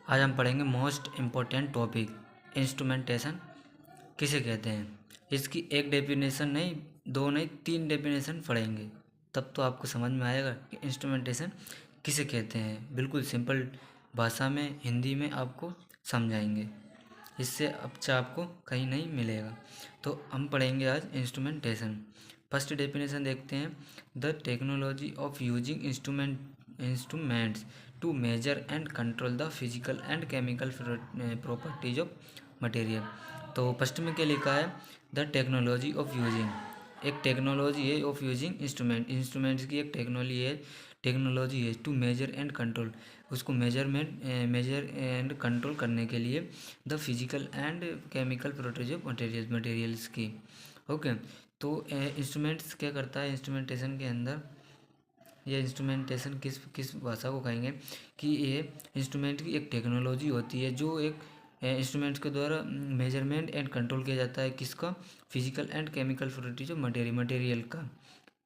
आज हम पढ़ेंगे मोस्ट इम्पोर्टेंट टॉपिक, इंस्ट्रूमेंटेशन किसे कहते हैं। इसकी एक डेफिनेशन नहीं, दो नहीं, तीन डेफिनेशन पढ़ेंगे, तब तो आपको समझ में आएगा कि इंस्ट्रूमेंटेशन किसे कहते हैं। बिल्कुल सिंपल भाषा में, हिंदी में आपको समझाएंगे, इससे अच्छा आपको कहीं नहीं मिलेगा। तो हम पढ़ेंगे आज इंस्ट्रूमेंटेशन। फर्स्ट डेफिनेशन देखते हैं। The technology of using instruments to measure and control the physical and chemical properties of material. तो फर्स्ट में क्या लिखा है? द टेक्नोलॉजी ऑफ यूजिंग, एक टेक्नोलॉजी है ऑफ यूजिंग इंस्ट्रूमेंट्स की एक टेक्नोलॉजी है टू मेजर एंड कंट्रोल, उसको मेजर एंड कंट्रोल करने के लिए the physical and chemical properties of materials की। ओके, तो इंस्ट्रूमेंट्स क्या करता है इंस्ट्रूमेंटेशन के अंदर? ये इंस्ट्रूमेंटेशन किस भाषा को कहेंगे कि ये इंस्ट्रूमेंट की एक टेक्नोलॉजी होती है जो एक इंस्ट्रूमेंट्स के द्वारा मेजरमेंट एंड कंट्रोल किया जाता है। किसका? Physical and chemical properties of material का,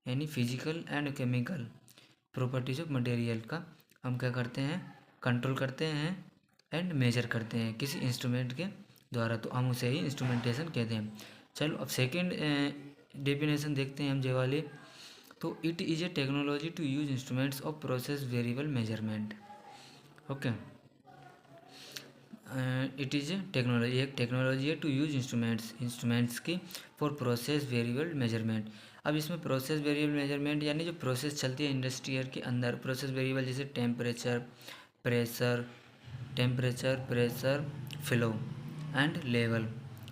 यानी physical and chemical properties of material का हम क्या करते हैं? कंट्रोल करते हैं एंड मेजर करते हैं किसी इंस्ट्रूमेंट के द्वारा, तो हम उसे ही इंस्ट्रूमेंटेशन कहते हैं। चलो अब सेकेंड डेफिनेशन देखते हैं हम जे वाले। तो it is a technology to use instruments of process variable measurement. Okay, it is a technology, एक टेक्नोलॉजी है टू यूज इंस्ट्रूमेंट्स की फॉर प्रोसेस वेरिएबल मेजरमेंट। अब इसमें प्रोसेस वेरिएबल मेजरमेंट यानी जो प्रोसेस चलती है इंडस्ट्रियल के अंदर, प्रोसेस वेरिएबल जैसे टेम्परेचर, फ्लो एंड लेवल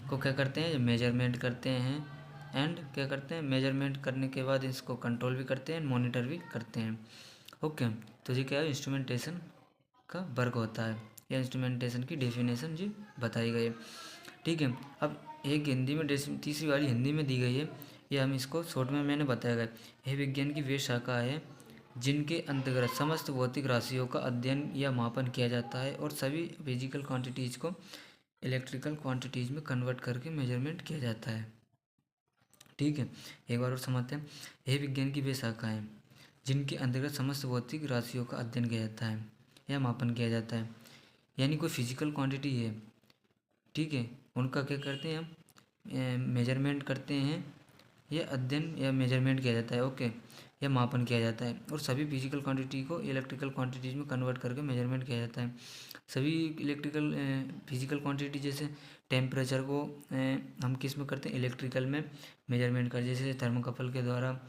को क्या करते हैं? मेजरमेंट करते हैं एंड क्या करते हैं? मेजरमेंट करने के बाद इसको कंट्रोल भी करते हैं, मॉनिटर भी करते हैं। ओके, तो ये क्या है? इंस्ट्रूमेंटेशन का वर्क होता है, या इंस्ट्रूमेंटेशन की डेफिनेशन जी बताई गई है। ठीक है, अब एक हिंदी में तीसरी वाली हिंदी में दी गई है, ये हम इसको शॉर्ट में मैंने बताया गया। यह विज्ञान की वे शाखा है जिनके अंतर्गत समस्त भौतिक राशियों का अध्ययन या मापन किया जाता है और सभी फिजिकल क्वांटिटीज़ को इलेक्ट्रिकल क्वांटिटीज़ में कन्वर्ट करके मेजरमेंट किया जाता है। ठीक है, एक बार और समझते हैं। यह विज्ञान की वे शाखा है जिनके अंतर्गत समस्त भौतिक राशियों का अध्ययन किया जाता है या मापन किया जाता है, यानी कोई फिजिकल क्वांटिटी है, ठीक है, उनका क्या करते हैं हम? मेजरमेंट करते हैं, या अध्ययन या मेजरमेंट किया जाता है। ओके, या मापन किया जाता है, और सभी फिजिकल क्वांटिटी को इलेक्ट्रिकल क्वांटिटीज में कन्वर्ट करके मेजरमेंट किया जाता है। सभी इलेक्ट्रिकल फिजिकल क्वांटिटी जैसे टेम्परेचर को हम किस में करते हैं? इलेक्ट्रिकल में मेजरमेंट कर, जैसे थर्मोकपल के द्वारा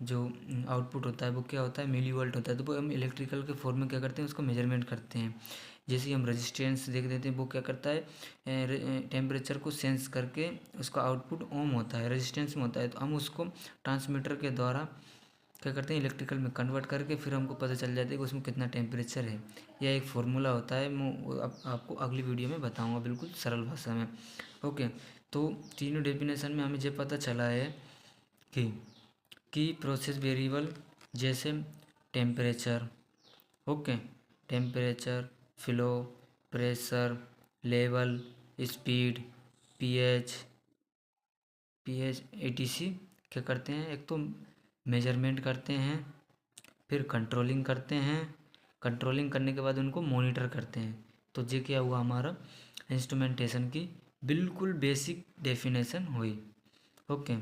जो आउटपुट होता है वो क्या होता है? मिली वोल्ट होता है, तो वो हम इलेक्ट्रिकल के फॉर्म में क्या करते हैं? उसको मेजरमेंट करते हैं। जैसे हम रेजिस्टेंस देख देते हैं, वो क्या करता है? टेम्परेचर को सेंस करके उसका आउटपुट ओम होता है, रेजिस्टेंस में होता है, तो हम उसको ट्रांसमीटर के द्वारा क्या करते हैं? इलेक्ट्रिकल में कन्वर्ट करके फिर हमको पता चल जाता है कि उसमें कितना टेम्परेचर है। यह एक फार्मूला होता है, मैं आपको अगली वीडियो में बताऊंगा बिल्कुल सरल भाषा में। ओके, तो तीनों डेफिनेशन में हमें ये पता चला है कि प्रोसेस वेरिएबल जैसे temperature, okay, temperature, flow, pressure, level, speed, pH एटीसी क्या करते हैं? एक तो मेजरमेंट करते हैं, फिर कंट्रोलिंग करते हैं, कंट्रोलिंग करने के बाद उनको मॉनिटर करते हैं। तो ये क्या हुआ? हमारा इंस्ट्रूमेंटेशन की बिल्कुल बेसिक डेफिनेशन हुई। ओके,